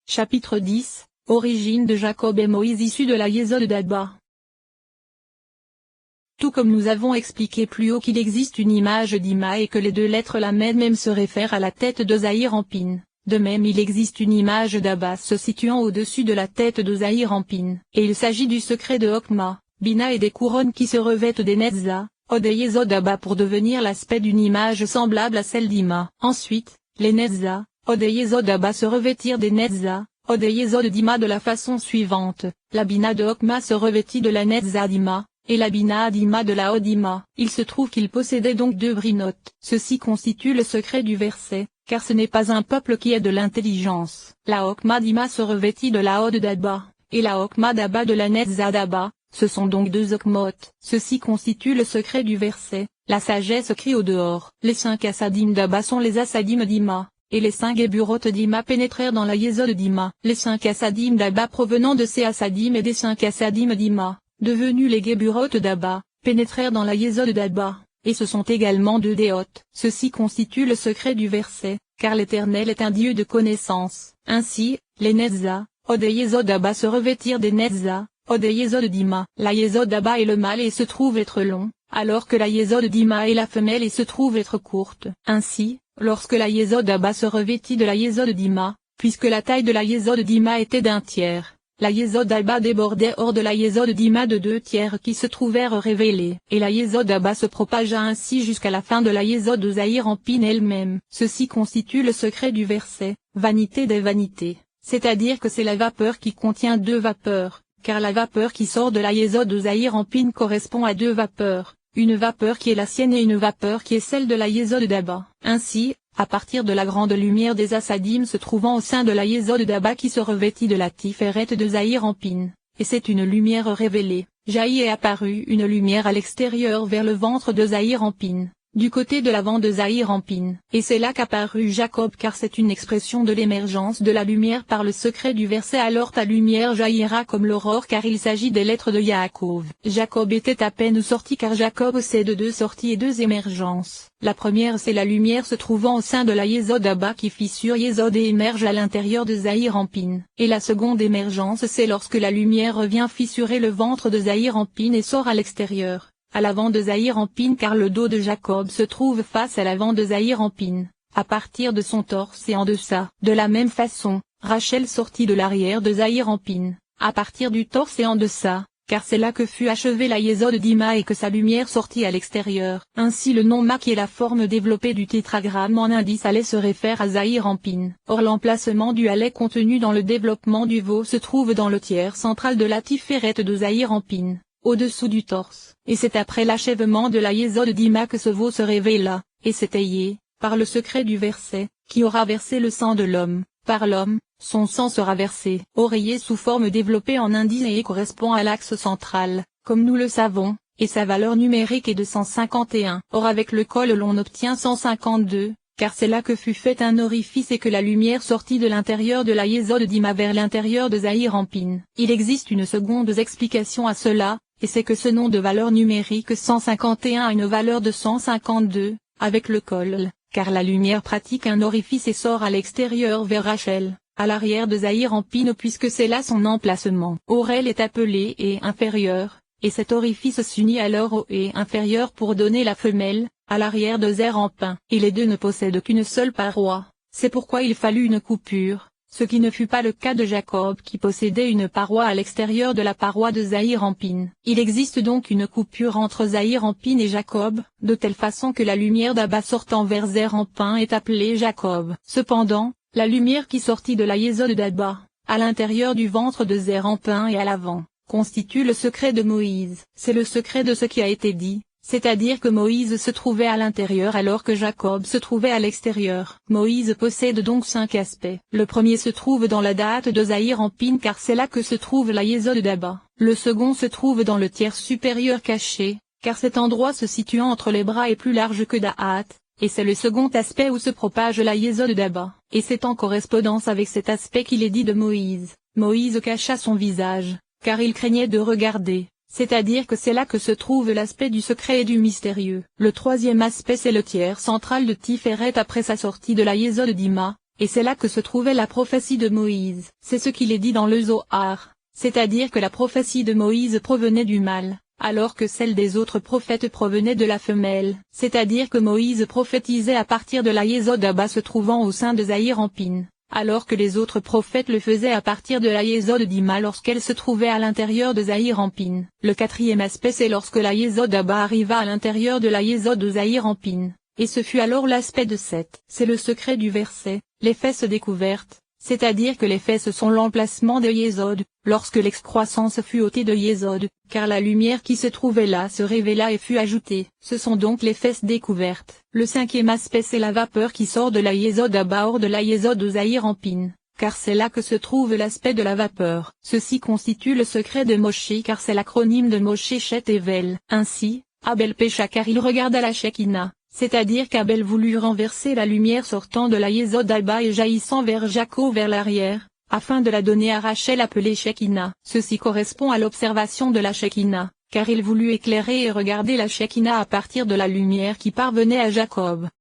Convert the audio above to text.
Chapitre 10, Origine de Jacob et Moïse issus de la Yesod d'Abba. Tout comme nous avons expliqué plus haut qu'il existe une image d'Ima et que les deux lettres la même se réfèrent à la tête d'Ozaïr en pin. De même il existe une image d'Abba se situant au-dessus de la tête d'Ozaïr en pin. Et il s'agit du secret de Hokma, Bina et des couronnes qui se revêtent des Netza, Od et Yesod d'Abba pour devenir l'aspect d'une image semblable à celle d'Ima. Ensuite, les Netza, Od et Yesod d'Abba se revêtirent des Netza, Od et Yesod d'Ima de la façon suivante, la Bina de Hokma se revêtit de la Netza d'Ima, et la Bina d'Ima de la Odima. Il se trouve qu'il possédait donc deux brinotes. Ceci constitue le secret du verset, car ce n'est pas un peuple qui ait de l'intelligence. La Hokma d'Ima se revêtit de la Od d'Abba, et la Hokma d'Abba de la Netza d'Abba, ce sont donc deux Hokmot. Ceci constitue le secret du verset, la sagesse crie au dehors. Les 5 Assadim d'Abba sont les Assadim d'Ima, et les 5 Geburoth d'Ima pénétrèrent dans la Yesod d'Ima. Les 5 Assadim d'Abba provenant de ces Assadim et des 5 Assadim d'Ima, devenus les Geburoth d'Abba, pénétrèrent dans la Yesod d'Abba, et ce sont également deux déotes. Ceci constitue le secret du verset, car l'Éternel est un Dieu de connaissance. Ainsi, les Netza, Od et Yesod d'Abba se revêtirent des Netza, Od et Yesod d'Ima. La Yesod d'Abba est le mâle et se trouve être long, alors que la Yesod d'Ima est la femelle et se trouve être courte. Ainsi, lorsque la Yesod d'Abba se revêtit de la Yesod d'Ima, puisque la taille de la Yesod d'Ima était d'un tiers, la Yesod d'Abba débordait hors de la Yesod d'Ima de 2/3 qui se trouvèrent révélés. Et la Yesod d'Abba se propagea ainsi jusqu'à la fin de la Yesod d'Ozaïr en pin elle-même. Ceci constitue le secret du verset, vanité des vanités. C'est-à-dire que c'est la vapeur qui contient deux vapeurs, car la vapeur qui sort de la Yesod d'Ozaïr en pin correspond à deux vapeurs, une vapeur qui est la sienne et une vapeur qui est celle de la Yesod d'Abba. Ainsi, à partir de la grande lumière des Assadim se trouvant au sein de la Yesod d'Abba qui se revêtit de la Tiferet de Zaïr en pin, et c'est une lumière révélée, jaillit et apparut une lumière à l'extérieur vers le ventre de Zaïr en pin, du côté de l'avant de Zaïr en pin. Et c'est là qu'apparut Jacob car c'est une expression de l'émergence de la lumière par le secret du verset alors ta lumière jaillira comme l'aurore car il s'agit des lettres de Yaakov. Jacob était à peine sorti car Jacob possède deux sorties et deux émergences. La première c'est la lumière se trouvant au sein de la Yesod d'Abba qui fissure Yesod et émerge à l'intérieur de Zaïr en pin. Et la seconde émergence c'est lorsque la lumière revient fissurer le ventre de Zaïr en pin et sort à l'extérieur, à l'avant de Zaïr en pin car le dos de Jacob se trouve face à l'avant de Zaïr en pin, à partir de son torse et en deçà. De la même façon, Rachel sortit de l'arrière de Zaïr en pin, à partir du torse et en deçà, car c'est là que fut achevée la Yesod d'Ima et que sa lumière sortit à l'extérieur. Ainsi le nom Ma qui est la forme développée du tétragramme en indice allait se réfère à Zaïr en pin. Or l'emplacement du allait contenu dans le développement du veau se trouve dans le tiers central de la Tiferet de Zaïr en pin, au-dessous du torse. Et c'est après l'achèvement de la Yesod d'Ima que ce veau se révéla, et c'est Ayé, par le secret du verset, qui aura versé le sang de l'homme, par l'homme, son sang sera versé. Oreiller sous forme développée en indice et correspond à l'axe central, comme nous le savons, et sa valeur numérique est de 151. Or avec le col l'on obtient 152, car c'est là que fut fait un orifice et que la lumière sortit de l'intérieur de la Yesod d'Ima vers l'intérieur de Zaïr en pin. Il existe une seconde explication à cela, et c'est que ce nom de valeur numérique 151 a une valeur de 152, avec le col, car la lumière pratique un orifice et sort à l'extérieur vers Rachel, à l'arrière de Zaïr en pin puisque c'est là son emplacement. Aurel est appelé et inférieur, et cet orifice s'unit alors au et inférieur pour donner la femelle, à l'arrière de Zer en pin. Et les deux ne possèdent qu'une seule paroi, c'est pourquoi il fallut une coupure, ce qui ne fut pas le cas de Jacob qui possédait une paroi à l'extérieur de la paroi de Zaïr en pin. Il existe donc une coupure entre Zaïr en pin et Jacob, de telle façon que la lumière d'Abba sortant vers Zer en pin est appelée Jacob. Cependant, la lumière qui sortit de la Yesod d'Abba, à l'intérieur du ventre de Zer en pin et à l'avant, constitue le secret de Moïse. C'est le secret de ce qui a été dit, c'est-à-dire que Moïse se trouvait à l'intérieur alors que Jacob se trouvait à l'extérieur. Moïse possède donc 5 aspects. Le premier se trouve dans la date de Zaïr en pin car c'est là que se trouve la Yesod d'Abba. Le second se trouve dans le tiers supérieur caché, car cet endroit se situant entre les bras est plus large que Da'at, et c'est le second aspect où se propage la Yesod d'Abba. Et c'est en correspondance avec cet aspect qu'il est dit de Moïse. Moïse cacha son visage, car il craignait de regarder. C'est-à-dire que c'est là que se trouve l'aspect du secret et du mystérieux. Le troisième aspect c'est le tiers central de Tiferet après sa sortie de la Yesod d'Ima, et c'est là que se trouvait la prophétie de Moïse. C'est ce qu'il est dit dans le Zohar, c'est-à-dire que la prophétie de Moïse provenait du mâle, alors que celle des autres prophètes provenait de la femelle, c'est-à-dire que Moïse prophétisait à partir de la Yésod Abba se trouvant au sein de Zahir Anpin, alors que les autres prophètes le faisaient à partir de la Yésod d'Ima lorsqu'elle se trouvait à l'intérieur de Zahir Anpin. Le quatrième aspect c'est lorsque la Yésod Abba arriva à l'intérieur de la Yésod de Zahir Anpin, et ce fut alors l'aspect de Seth. C'est le secret du verset, les fesses découvertes. C'est-à-dire que les fesses sont l'emplacement de Yésod, lorsque l'excroissance fut ôtée de Yésod, car la lumière qui se trouvait là se révéla et fut ajoutée. Ce sont donc les fesses découvertes. Le cinquième aspect c'est la vapeur qui sort de la Yésod Abba hors de la Yésod de Zahir Anpin, car c'est là que se trouve l'aspect de la vapeur. Ceci constitue le secret de Moshe car c'est l'acronyme de Moshe Chet Evel. Ainsi, Abel pécha car il regarda la Shekinah. C'est-à-dire qu'Abel voulut renverser la lumière sortant de la Yésod Abba et jaillissant vers Jacob vers l'arrière, afin de la donner à Rachel appelée Shekinah. Ceci correspond à l'observation de la Shekinah, car il voulut éclairer et regarder la Shekinah à partir de la lumière qui parvenait à Jacob.